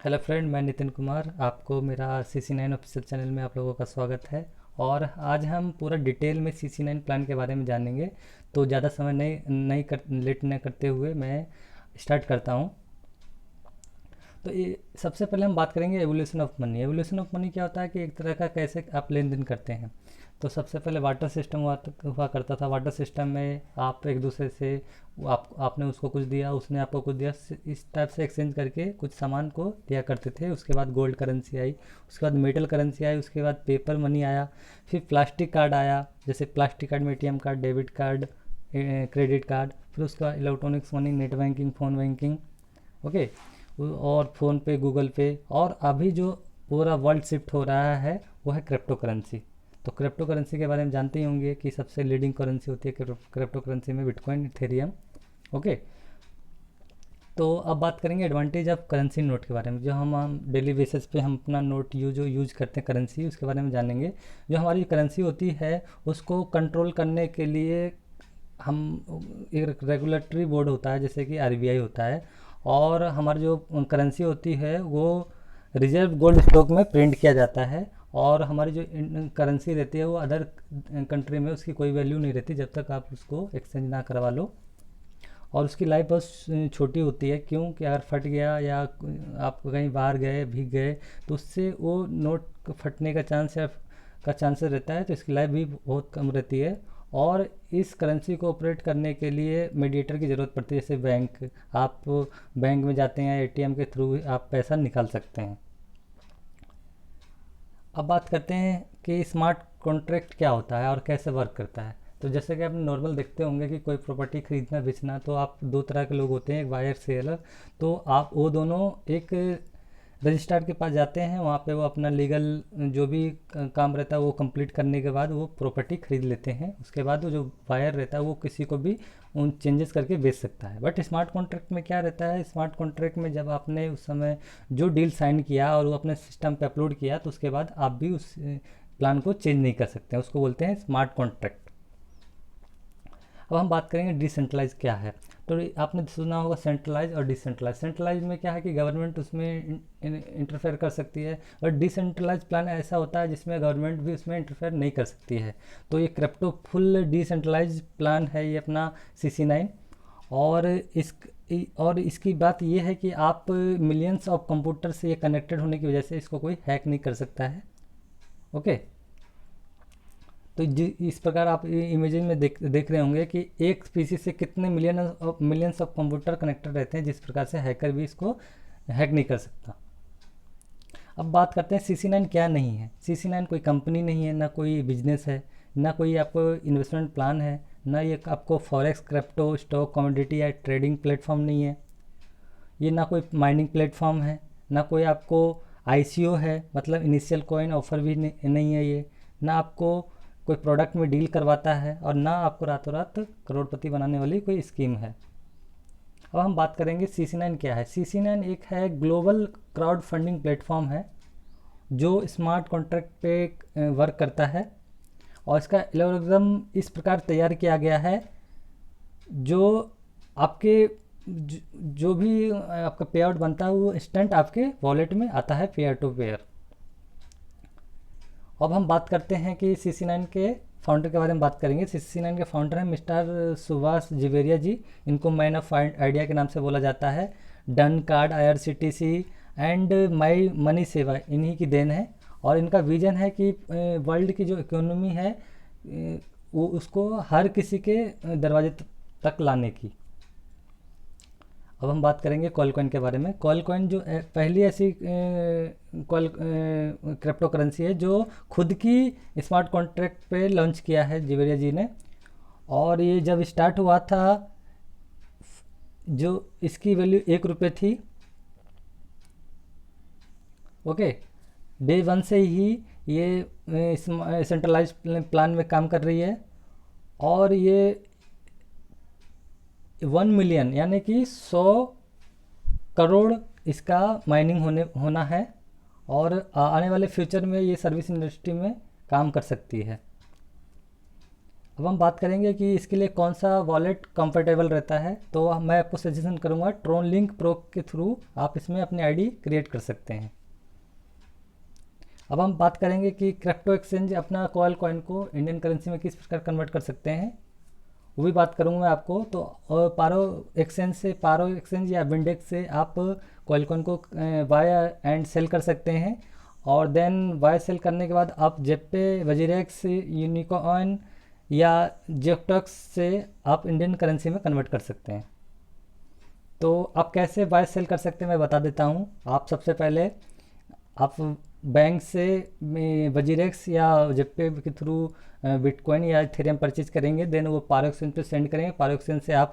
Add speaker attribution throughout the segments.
Speaker 1: Hello friend, मैं नितिन कुमार। आपको मेरा CC9 ऑफिशियल चैनल में आप लोगों का स्वागत है। और आज हम पूरा डिटेल में CC9 प्लान के बारे में जानेंगे। तो ज़्यादा समय लेट न करते हुए मैं स्टार्ट करता हूँ। तो ये सबसे पहले हम बात करेंगे evolution of money. Evolution of money क्या होता है कि एक तरह का कैसे आप लेन देन करते हैं। तो सबसे पहले वाटर सिस्टम हुआ करता था। वाटर सिस्टम में आप एक दूसरे से आपने उसको कुछ दिया, उसने आपको कुछ दिया, इस टाइप से एक्सचेंज करके कुछ सामान को दिया करते थे। उसके बाद गोल्ड करेंसी आई, उसके बाद मेटल करेंसी आई, उसके बाद पेपर मनी आया, फिर प्लास्टिक कार्ड आया। जैसे प्लास्टिक कार्ड में ATM card, debit card, credit card. फिर उसका electronics money, net banking, phone banking. Okay. और फ़ोन पे, गूगल पे। और अभी जो पूरा वर्ल्ड शिफ्ट हो रहा है वो है क्रिप्टो करेंसी। तो क्रिप्टो करेंसी के बारे में जानते ही होंगे कि सबसे लीडिंग करेंसी होती है क्रिप्टो करेंसी में बिटकॉइन, इथेरियम। ओके। तो अब बात करेंगे एडवांटेज ऑफ करेंसी नोट के बारे में। जो हम डेली बेसिस पे हम अपना नोट यूज करते हैं करेंसी, उसके बारे में जानेंगे। जो हमारी करेंसी होती है उसको कंट्रोल करने के लिए हम एक रेगुलेटरी बोर्ड होता है, जैसे कि RBI होता है। और हमारी जो करेंसी होती है वो रिजर्व गोल्ड स्टॉक में प्रिंट किया जाता है। और हमारी जो करेंसी रहती है वो अदर कंट्री में उसकी कोई वैल्यू नहीं रहती जब तक आप उसको एक्सचेंज ना करवा लो। और उसकी लाइफ बहुत छोटी होती है। क्यों कि अगर फट गया या आप कहीं बाहर गए, भीग गए, तो उससे वो नोट फटने का चांसेस रहता है। तो इसकी लाइफ भी बहुत कम रहती है। और इस करेंसी को ऑपरेट करने के लिए मीडिएटर की ज़रूरत पड़ती है। जैसे बैंक, आप बैंक में जाते हैं, ATM के थ्रू आप पैसा निकाल सकते हैं। अब बात करते हैं कि स्मार्ट कॉन्ट्रैक्ट क्या होता है और कैसे वर्क करता है। तो जैसे कि आप नॉर्मल देखते होंगे कि कोई प्रॉपर्टी खरीदना बेचना, तो आप दो तरह के लोग होते हैं, एक बायर सेलर। तो आप वो दोनों एक रजिस्ट्रार के पास जाते हैं, वहाँ पे वो अपना लीगल जो भी काम रहता है वो कंप्लीट करने के बाद वो प्रॉपर्टी खरीद लेते हैं। उसके बाद वो जो बायर रहता है वो किसी को भी उन चेंजेस करके बेच सकता है। बट स्मार्ट कॉन्ट्रैक्ट में क्या रहता है, स्मार्ट कॉन्ट्रैक्ट में जब आपने उस समय जो डील साइन किया और वो अपने सिस्टम पे अपलोड किया, तो उसके बाद आप भी उस प्लान को चेंज नहीं कर सकते हैं। उसको बोलते हैं स्मार्ट कॉन्ट्रैक्ट। अब हम बात करेंगे डिसेंट्रलाइज क्या है। तो आपने सुना होगा सेंट्रलाइज और डिसेंट्रलाइज। सेंट्रलाइज में क्या है कि गवर्नमेंट उसमें इंटरफेयर कर सकती है, और डिसेंट्रलाइज प्लान ऐसा होता है जिसमें गवर्नमेंट भी उसमें इंटरफेयर नहीं कर सकती है। तो ये क्रिप्टो फुल डिसेंट्रलाइज प्लान है, ये अपना CC9। और इसकी बात ये है कि आप मिलियंस ऑफ कंप्यूटर से ये कनेक्टेड होने की वजह से इसको कोई हैक नहीं कर सकता है। ओके। तो इस प्रकार आप इमेजेस में देख रहे होंगे कि एक पीसी से कितने मिलियंस ऑफ कंप्यूटर कनेक्टेड रहते हैं, जिस प्रकार से हैकर भी इसको हैक नहीं कर सकता। अब बात करते हैं CC9 क्या नहीं है। CC9 कोई कंपनी नहीं है, ना कोई बिजनेस है, ना कोई आपको इन्वेस्टमेंट प्लान है, ना ये आपको फॉरेक्स, क्रिप्टो, स्टॉक, कमोडिटी या ट्रेडिंग प्लेटफॉर्म नहीं है। ये ना कोई माइनिंग प्लेटफॉर्म है, ना कोई आपको ICO है, मतलब इनिशियल कॉइन ऑफर भी नहीं है ये। ना आपको कोई प्रोडक्ट में डील करवाता है, और ना आपको रातों रात करोड़पति बनाने वाली कोई स्कीम है। अब हम बात करेंगे CC9 क्या है। CC9 एक है ग्लोबल क्राउड फंडिंग प्लेटफॉर्म है जो स्मार्ट कॉन्ट्रैक्ट पे वर्क करता है। और इसका एल्गोरिथम इस प्रकार तैयार किया गया है जो आपके जो भी आपका पे आउट बनता है वो इंस्टेंट आपके वॉलेट में आता है, पेयर टू पेयर। अब हम बात करते हैं कि CC9 के फाउंडर के बारे में बात करेंगे। CC9 के फाउंडर हैं मिस्टर सुभाष जिवेरिया जी। इनको मैन ऑफ आइडिया के नाम से बोला जाता है। Done card, IRCTC and my money सेवा इन्हीं की देन है। और इनका विजन है कि वर्ल्ड की जो इकोनॉमी है वो उसको हर किसी के दरवाजे तक लाने की। अब हम बात करेंगे कॉइलकॉइन के बारे में। कॉइलकॉइन जो पहली ऐसी कॉल क्रिप्टो करेंसी है जो खुद की स्मार्ट कॉन्ट्रैक्ट पे लॉन्च किया है जिवेरिया जी ने। और ये जब स्टार्ट हुआ था, जो इसकी वैल्यू 1 रुपये थी। ओके। डे 1 से ही ये सेंट्रलाइज प्लान में काम कर रही है। और ये 1 मिलियन यानी कि 100 करोड़ इसका माइनिंग होना है। और आने वाले फ्यूचर में ये सर्विस इंडस्ट्री में काम कर सकती है। अब हम बात करेंगे कि इसके लिए कौन सा वॉलेट कंफर्टेबल रहता है। तो मैं आपको सजेशन करूँगा ट्रोन लिंक प्रो के थ्रू आप इसमें अपनी आईडी क्रिएट कर सकते हैं। अब हम बात करेंगे कि क्रिप्टो एक्सचेंज अपना कॉइन को इंडियन करेंसी में किस प्रकार कन्वर्ट कर सकते हैं, वो भी बात करूँगा मैं आपको। तो पारो एक्सचेंज या बिंडेक्स से आप कॉइन को बाय एंड सेल कर सकते हैं। और देन बाय सेल करने के बाद आप जेपे, वजीरेक्स, यूनिकॉइन या जेपटॉक्स से आप इंडियन करेंसी में कन्वर्ट कर सकते हैं। तो आप कैसे बाय सेल कर सकते हैं मैं बता देता हूँ। आप सबसे पहले आप बैंक से वजीरेक्स या जेपे के थ्रू बिटकॉइन या इथेरियम परचेज करेंगे, देन वो पारो एक्सचेंज पे सेंड करेंगे। पारो एक्सचेंज से आप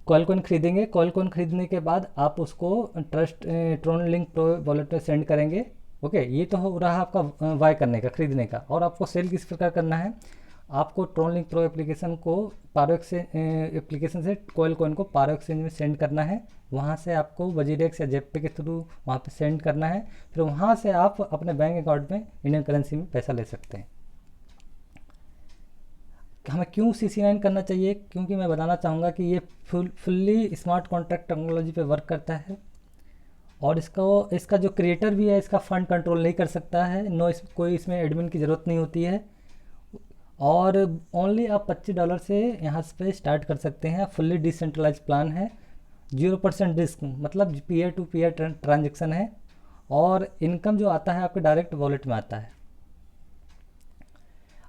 Speaker 1: कॉइन खरीदेंगे। कॉइन खरीदने के बाद आप उसको ट्रोन लिंक प्रो वॉलेट में सेंड करेंगे। ओके, ये तो हो रहा आपका बाय करने का, खरीदने का। और आपको सेल किस प्रकार करना है, आपको ट्रोन लिंक प्रो एप्लीकेशन को पारो एक्सचेंज एप्लीकेशन से कॉइन को पारो एक्सचेंज में सेंड करना है। वहाँ से आपको वजीरेक्स या जेपे के थ्रू वहाँ पे सेंड करना है। फिर वहाँ से आप अपने बैंक अकाउंट में इंडियन करेंसी में पैसा ले सकते हैं। हमें क्यों CC9 करना चाहिए, क्योंकि मैं बताना चाहूँगा कि ये फुल्ली स्मार्ट कॉन्ट्रैक्ट टेक्नोलॉजी पे वर्क करता है। और इसका जो क्रिएटर भी है, इसका फंड कंट्रोल नहीं कर सकता है। कोई इसमें एडमिन की ज़रूरत नहीं होती है। और ओनली आप $25 से यहाँ पे स्टार्ट कर सकते हैं। फुल्ली डिसेंट्रलाइज प्लान है, 0% रिस्क, मतलब पीयर टू पीयर ट्रांजेक्शन है। और इनकम जो आता है आपके डायरेक्ट वॉलेट में आता है।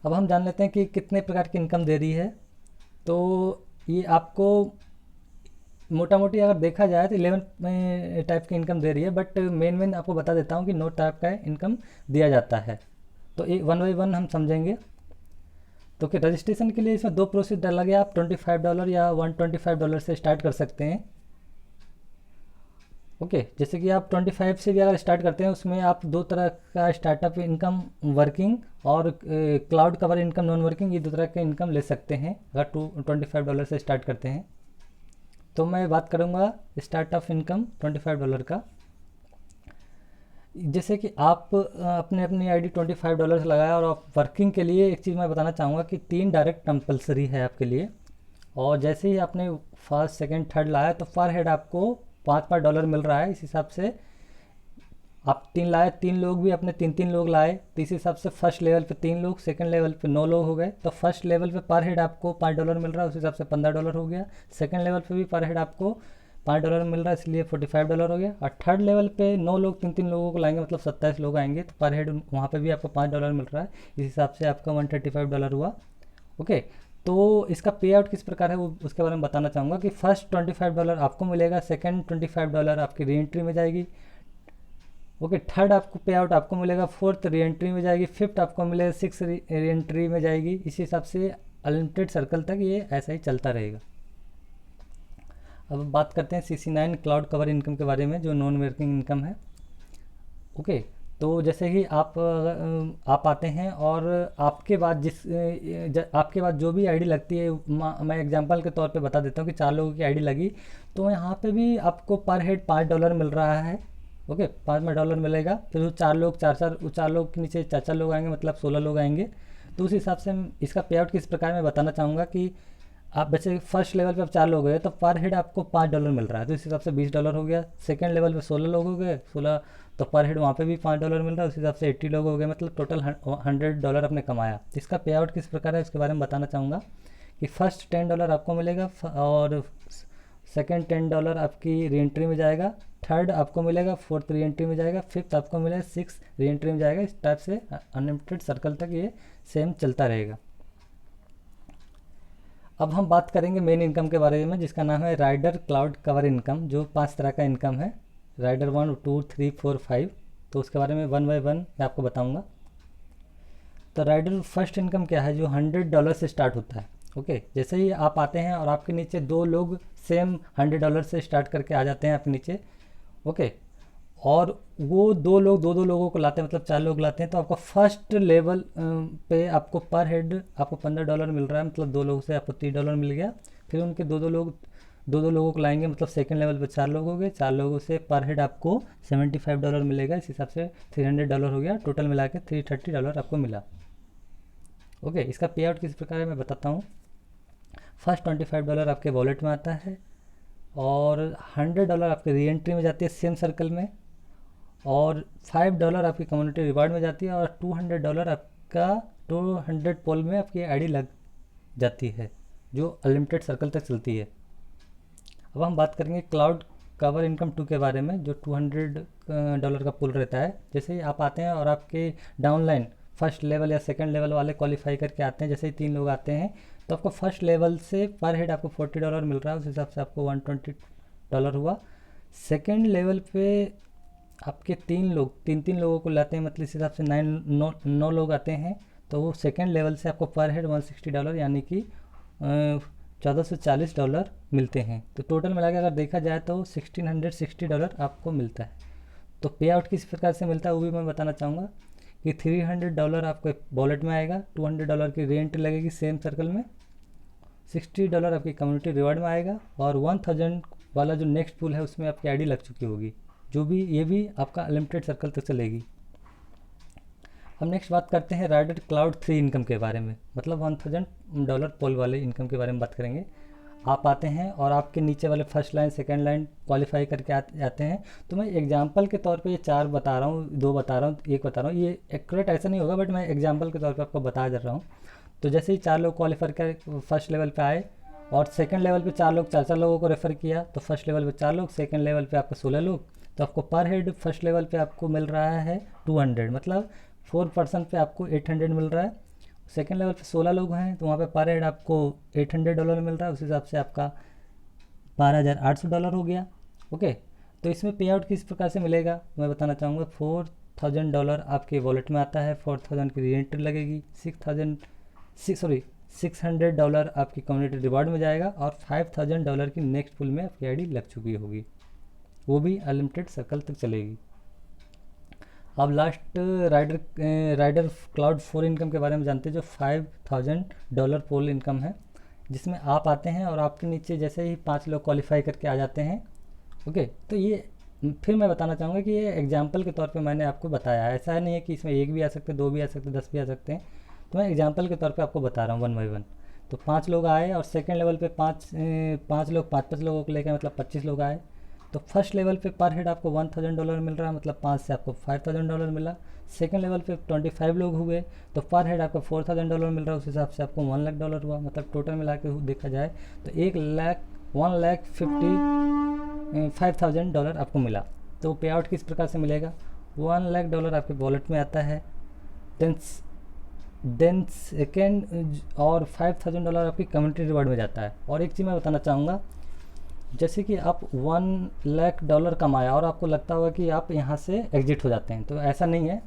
Speaker 1: अब हम जान लेते हैं कि कितने प्रकार की इनकम दे रही है। तो ये आपको मोटा मोटी अगर देखा जाए तो 11 टाइप की इनकम दे रही है, बट मेन आपको बता देता हूँ कि 9 टाइप का इनकम दिया जाता है। तो एक 1 बाई 1 हम समझेंगे। तो कि रजिस्ट्रेशन के लिए इसमें 2 प्रोसेस डाला गया। आप $25 या $125 से स्टार्ट कर सकते हैं। ओके, जैसे कि आप 25 से भी अगर स्टार्ट करते हैं, उसमें आप 2 तरह का स्टार्टअप इनकम, वर्किंग और cloud cover income non working, ये 2 तरह के इनकम ले सकते हैं अगर $25 से स्टार्ट करते हैं। तो मैं बात करूँगा स्टार्टअप इनकम $25 का। जैसे कि आप अपने अपनी आईडी $25 लगाया और आप वर्किंग के लिए एक चीज़ मैं बताना चाहूँगा कि 3 डायरेक्ट कंपलसरी है आपके लिए। और जैसे ही आपने फर्स्ट, सेकंड, थर्ड लाया तो पर हेड आपको $5 मिल रहा है। इस हिसाब से आप 3 लाए, 3 लोग भी अपने 3 लोग लाए, तो इस हिसाब से फर्स्ट लेवल पे 3 लोग, सेकंड लेवल पे 9 लोग हो गए। तो फर्स्ट लेवल पे पर हेड आपको $5 मिल रहा है, उस हिसाब से $15 हो गया। सेकंड लेवल पे भी पर हेड आपको $5 मिल रहा है, इसलिए $45 हो गया। और थर्ड लेवल पे 9 लोग 3 लोगों को लाएंगे, मतलब 27 लोग आएंगे, तो पर हेड वहाँ पे भी आपको $5 मिल रहा है। इस हिसाब से आपका $135 हुआ। ओके, तो इसका पे आउट किस प्रकार है वो उसके बारे में बताना चाहूँगा कि फर्स्ट $25 आपको मिलेगा, सेकंड $25 आपकी री एंट्री में जाएगी। ओके, थर्ड आपको पे आउट आपको मिलेगा, फोर्थ री एंट्री में जाएगी, फिफ्थ आपको मिलेगा, सिक्स री एंट्री में जाएगी। इस हिसाब से अनलिमिटेड सर्कल तक ये ऐसा ही चलता रहेगा। अब बात करते हैं CC9 क्लाउड कवर इनकम के बारे में, जो नॉन वर्किंग इनकम है। ओके, तो जैसे ही आप आते हैं और आपके बाद आपके बाद जो भी आईडी लगती है, मैं एग्जांपल के तौर पे बता देता हूँ कि 4 लोगों की आईडी लगी, तो यहाँ पे भी आपको पर हेड $5 मिल रहा है। ओके, $5 मिलेगा। फिर वो 4 लोग 4 लोग के नीचे 4 लोग आएंगे, मतलब 16 लोग आएंगे। तो उस हिसाब से इसका पे आउट किस प्रकार मैं बताना चाहूँगा कि आप वैसे फर्स्ट लेवल पे आप 4 लोग गए तो पर हेड आपको $5 मिल रहा है, तो इस हिसाब से $20 हो गया। सेकंड लेवल पे 16 लोग हो गए, 16, तो पर हेड वहाँ पे भी $5 मिल रहा है, उस हिसाब से 80 लोग हो गए, मतलब टोटल $100 आपने कमाया। इसका पे आउट किस प्रकार है उसके बारे में बताना चाहूँगा कि फर्स्ट $10 आपको मिलेगा, और सेकंड $10 आपकी री एंट्री में जाएगा, थर्ड आपको मिलेगा, फोर्थ री एंट्री में जाएगा, फिफ्थ आपको मिलेगा, सिक्स री एंट्री में जाएगा। इस टाइप से अनलिमिटेड सर्कल तक ये सेम चलता रहेगा। अब हम बात करेंगे मेन इनकम के बारे में, जिसका नाम है राइडर क्लाउड कवर इनकम, जो 5 तरह का इनकम है। राइडर 1, 2, 3, 4, 5। तो उसके बारे में 1 बाय 1 मैं आपको बताऊंगा। तो राइडर फर्स्ट इनकम क्या है, जो $100 से स्टार्ट होता है। ओके, जैसे ही आप आते हैं और आपके नीचे 2 लोग सेम $100 से स्टार्ट करके आ जाते हैं आपके नीचे। ओके, और वो 2 लोग 2 लोगों को लाते हैं, मतलब 4 लोग लाते हैं, तो आपको फर्स्ट लेवल पे आपको पर हेड आपको $15 मिल रहा है, मतलब 2 लोगों से आपको $30 मिल गया। फिर उनके 2 लोगों को लाएंगे, मतलब सेकंड लेवल पे 4 लोग हो गए, 4 लोगों से पर हेड आपको $75 मिलेगा। इस हिसाब से $300 हो गया, टोटल मिला के $330 आपको मिला। ओके, इसका पे आउट किस प्रकार है मैं बताता हूँ। फर्स्ट $25 आपके वॉलेट में आता है, और $100 आपके री एंट्री में जाती है सेम सर्कल में, और $5 आपकी कम्युनिटी रिवार्ड में जाती है, और $200 आपका 200 पोल में आपकी आईडी लग जाती है, जो अनलिमिटेड सर्कल तक चलती है। अब हम बात करेंगे क्लाउड कवर इनकम 2 के बारे में, जो $200 का पुल रहता है। जैसे ही आप आते हैं और आपके डाउनलाइन फर्स्ट लेवल या सेकंड लेवल वाले क्वालिफाई करके आते हैं, जैसे ही 3 लोग आते हैं, तो आपको फर्स्ट लेवल से पर हेड आपको $40 मिल रहा है, उस हिसाब से आपको $120 हुआ। सेकंड लेवल पे आपके 3 लोगों को लाते हैं, मतलब इस हिसाब से 9 लोग आते हैं, तो वो सेकंड लेवल से आपको पर हेड $160 यानी कि $1440 मिलते हैं। तो टोटल मिला के अगर देखा जाए तो $1660 आपको मिलता है। तो पे आउट किस प्रकार से मिलता है वो भी मैं बताना चाहूँगा कि $300 आपको वॉलेट में आएगा, $200 की रेंट लगेगी सेम सर्कल में, $60 आपकी कम्युनिटी रिवार्ड में आएगा, और 1000 वाला जो नेक्स्ट पुल है उसमें आपकी आईडी लग चुकी होगी, जो भी ये भी आपका अनलिमिटेड सर्कल तक चलेगी। हम नेक्स्ट बात करते हैं राइडर क्लाउड 3 इनकम के बारे में, मतलब $1000 पोल वाले इनकम के बारे में बात करेंगे। आप आते हैं और आपके नीचे वाले first line second line qualify करके आते हैं। तो मैं एग्जांपल के तौर पे ये 4 बता रहा हूँ, 2 बता रहा हूँ, 1 बता रहा हूँ, ये एक्यूरेट ऐसा नहीं होगा, बट मैं एग्जांपल के तौर पे आपको बता दे रहा हूँ। तो जैसे ही 4 लोग क्वालिफाई कर फर्स्ट लेवल पे आए, और सेकंड लेवल पे 4 लोग 4 लोगों को रेफ़र किया, तो फर्स्ट लेवल पे 4 लोग, सेकंड लेवल पे आपको 16 लोग, तो आपको पर हेड फर्स्ट लेवल पे आपको मिल रहा है 200, मतलब 4 पर्सन पे आपको 800 मिल रहा है। सेकंड लेवल पे 16 लोग हैं, तो वहाँ पे पर हेड आपको $800 मिल रहा है, उस हिसाब से आपका $12,800 हो गया। ओके, तो इसमें पे आउट किस प्रकार से मिलेगा मैं बताना चाहूँगा। $4000 आपके वॉलेट में आता है, 4000 की री एंट्री लगेगी, $600 आपकी कम्युनिटी रिवार्ड में जाएगा, और $5000 की नेक्स्ट पुल में आपकी आईडी लग चुकी होगी, वो भी अनलिमिटेड सर्कल तक चलेगी। अब लास्ट राइडर क्लाउड 4 इनकम के बारे में जानते हैं, जो $5000 पोल इनकम है, जिसमें आप आते हैं और आपके नीचे जैसे ही 5 लोग क्वालिफाई करके आ जाते हैं। ओके, तो ये फिर मैं बताना चाहूँगा कि ये एग्जांपल के तौर पे मैंने आपको बताया है, ऐसा नहीं है कि इसमें 1 भी आ सकते हैं, 2 भी आ सकते हैं, 10 भी आ सकते हैं, तो मैं एग्जांपल के तौर पे आपको बता रहा हूँ 1 बाई 1। तो 5 लोग आए, और सेकेंड लेवल पे 5 लोग 5 लोगों को लेकर मतलब 25 लोग आए, तो फर्स्ट लेवल पे पर हेड आपको $1000 मिल रहा है, मतलब 5 से आपको $5000 मिला। सेकंड लेवल पे 25 लोग हुए, तो पर हेड आपको $4000 मिल रहा है, उस हिसाब से आपको $1,00,000 हुआ, मतलब टोटल मिला के देखा जाए तो $1,55,000 आपको मिला। तो पे आउट किस प्रकार से मिलेगा, $1,00,000 आपके वॉलेट में आता है, देन सेकेंड, और $5000 आपकी कम्युनिटी रिवार्ड में जाता है। और एक चीज़ मैं बताना चाहूँगा, जैसे कि आप $1,00,000 कमाया और आपको लगता होगा कि आप यहाँ से एग्जिट हो जाते हैं, तो ऐसा नहीं है।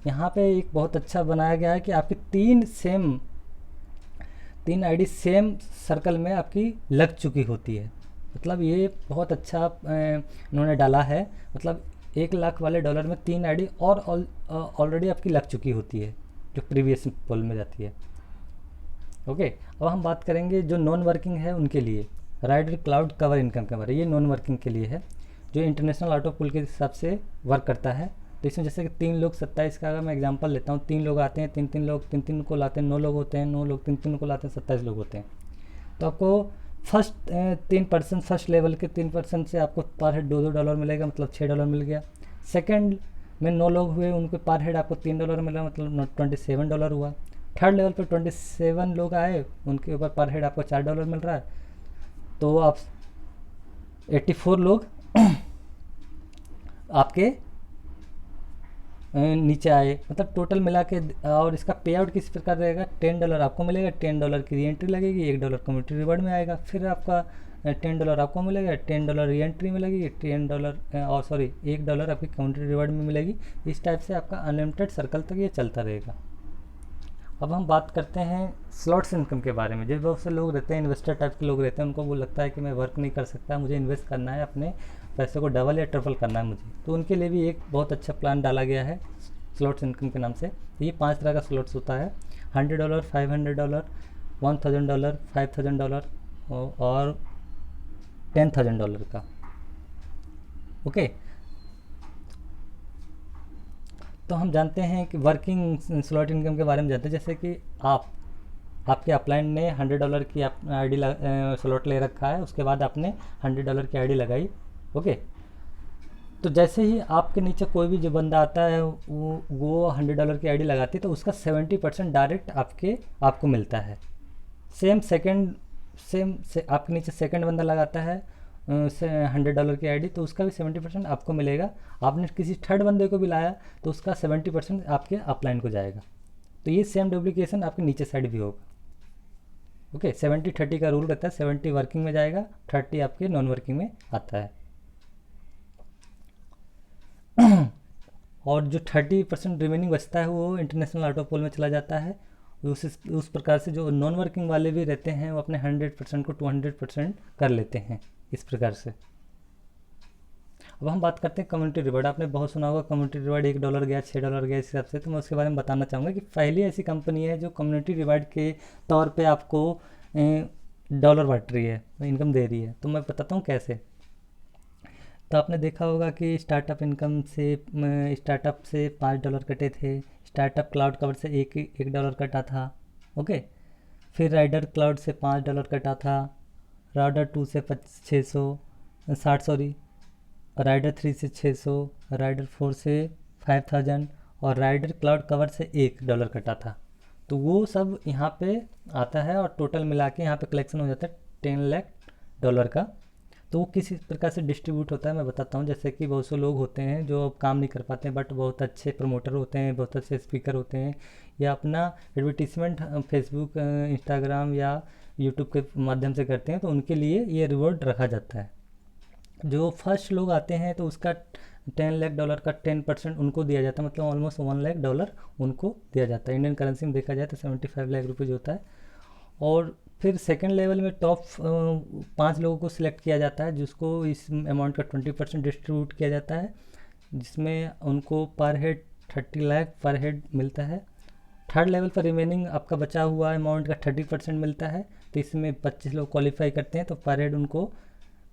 Speaker 1: यहाँ पे एक बहुत अच्छा बनाया गया है कि आपकी 3 आईडी सेम सर्कल में आपकी लग चुकी होती है, मतलब ये बहुत अच्छा इन्होंने डाला है, मतलब $1,00,000 वाले डॉलर में 3 आईडी और ऑलरेडी आपकी लग चुकी होती है, जो प्रीवियस पोल में जाती है। ओके, अब हम बात करेंगे जो नॉन वर्किंग है उनके लिए राइडर क्लाउड कवर इनकम के बारे में। ये नॉन वर्किंग के लिए है, जो इंटरनेशनल ऑटो पुल के हिसाब से वर्क करता है। तो इसमें जैसे कि 3 लोग 27 का अगर मैं एग्जांपल लेता हूँ, 3 लोग आते हैं, 3 लोग 3 को लाते हैं, 9 लोग होते हैं, 9 लोग 3 को लाते हैं, 27 लोग होते हैं। तो आपको फर्स्ट 3% फर्स्ट लेवल के 3% से आपको पर हेड $2 मिलेगा, मतलब $6 मिल गया। सेकेंड में 9 लोग हुए, उनके पर हेड आपको $3 मिला, मतलब $27 हुआ। थर्ड लेवल पर 27 लोग आए, उनके ऊपर पर हेड आपको $4 मिल रहा है, तो आप 84 लोग आपके नीचे आए, मतलब टोटल मिला के। और इसका पे आउट किस प्रकार रहेगा, $10 आपको मिलेगा, $10 की री एंट्री लगेगी, $1 कम्युनिटी रिवार्ड में आएगा, फिर आपका $10 आपको मिलेगा, $10 री एंट्री में लगेगी, $1 आपकी कम्युनिटी रिवार्ड में मिलेगी। इस टाइप से आपका अनलिमिटेड सर्कल तक ये चलता रहेगा। अब हम बात करते हैं स्लॉट्स इनकम के बारे में। जो बहुत से लोग रहते हैं, इन्वेस्टर टाइप के लोग रहते हैं, उनको वो लगता है कि मैं वर्क नहीं कर सकता, मुझे इन्वेस्ट करना है, अपने पैसे को डबल या ट्रिपल करना है मुझे, तो उनके लिए भी एक बहुत अच्छा प्लान डाला गया है स्लॉट्स इनकम के नाम से। तो ये 5 तरह का स्लॉट्स होता है, $100, $500, $1,000, $5,000 और $10,000 का। ओके, तो हम जानते हैं कि वर्किंग स्लॉट इनकम के बारे में जानते हैं। जैसे कि आपके अपलाइन ने $100 की आईडी स्लॉट ले रखा है, उसके बाद आपने $100 की आईडी लगाई। ओके, तो जैसे ही आपके नीचे कोई भी जो बंदा आता है वो $100 की आईडी लगाती है, तो उसका 70% डायरेक्ट आपको मिलता है। सेम से आपके नीचे सेकंड बंदा लगाता है से $100 की आईडी, तो उसका भी 70% आपको मिलेगा। आपने किसी थर्ड बंदे को भी लाया तो उसका 70% आपके अपलाइन को जाएगा। तो ये सेम डुप्लीकेशन आपके नीचे साइड भी होगा। ओके, 70-30 का रूल रहता है, 70 वर्किंग में जाएगा, 30 आपके नॉन वर्किंग में आता है। और जो 30% रिमेनिंग बचता है वो इंटरनेशनल ऑटो पोल में चला जाता है। उस प्रकार से जो नॉन वर्किंग वाले भी रहते हैं वो अपने 100% को 200% कर लेते हैं इस प्रकार से। अब हम बात करते हैं कम्युनिटी रिवॉर्ड। आपने बहुत सुना होगा कम्युनिटी रिवॉर्ड $1 गया, $6 गया, इस हिसाब से। तो मैं उसके बारे में बताना चाहूँगा कि पहली ऐसी कंपनी है जो कम्युनिटी रिवॉर्ड के तौर पे आपको डॉलर बांट रही है, इनकम दे रही है। तो मैं बताता हूँ कैसे। तो आपने देखा होगा कि स्टार्टअप इनकम से स्टार्टअप से $5 कटे थे, स्टार्टअप क्लाउड कवर से $1 कटा था। ओके, फिर राइडर क्लाउड से $5 कटा था, राइडर 2 से 660 सॉरी, राइडर 3 से 600, राइडर 4 से 5000 और राइडर क्लाउड कवर से $1 कटा था। तो वो सब यहाँ पे आता है और टोटल मिला के यहाँ पे कलेक्शन हो जाता है $10 लाख का। तो वो किस प्रकार से डिस्ट्रीब्यूट होता है मैं बताता हूँ। जैसे कि बहुत से लोग होते हैं जो काम नहीं कर पाते हैं, बट बहुत अच्छे प्रमोटर होते हैं, बहुत अच्छे स्पीकर होते हैं, या अपना एडवर्टीजमेंट फेसबुक, इंस्टाग्राम या यूट्यूब के माध्यम से करते हैं, तो उनके लिए ये रिवॉर्ड रखा जाता है। जो फर्स्ट लोग आते हैं तो उसका $10 लाख का 10% उनको दिया जाता है, मतलब ऑलमोस्ट $1 लाख उनको दिया जाता है। इंडियन करेंसी में देखा जाए तो 75 लाख रुपये होता है। और फिर सेकेंड लेवल में टॉप 5 लोगों को सिलेक्ट किया जाता है, जिसको इस अमाउंट का 20% डिस्ट्रीब्यूट किया जाता है, जिसमें उनको पर हेड 30 लाख पर हेड मिलता है। थर्ड लेवल पर रिमेनिंग आपका बचा हुआ अमाउंट का 30% मिलता है, तो इसमें 25 लोग क्वालिफाई करते हैं, तो पर हेड उनको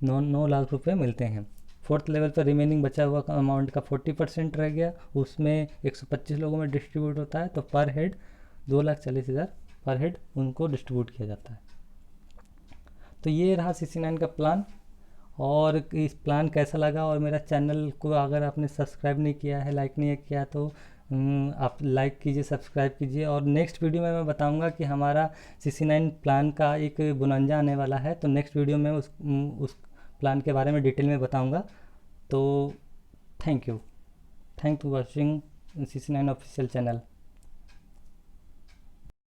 Speaker 1: 9 लाख रुपए मिलते हैं। फोर्थ लेवल पर रिमेनिंग बचा हुआ अमाउंट का 40% रह गया, उसमें 125 लोगों में डिस्ट्रीब्यूट होता है, तो पर हेड 2,40,000 पर हेड उनको डिस्ट्रीब्यूट किया जाता है। तो ये रहा CC9 का प्लान। और इस प्लान कैसा लगा, और मेरा चैनल को अगर आपने सब्सक्राइब नहीं किया है, लाइक नहीं किया, तो आप लाइक कीजिए, सब्सक्राइब कीजिए। और नेक्स्ट वीडियो में मैं बताऊंगा कि हमारा CC9 प्लान का एक बोनंजा आने वाला है, तो नेक्स्ट वीडियो में उस प्लान के बारे में डिटेल में बताऊंगा। तो thank you for watching CC9 official channel.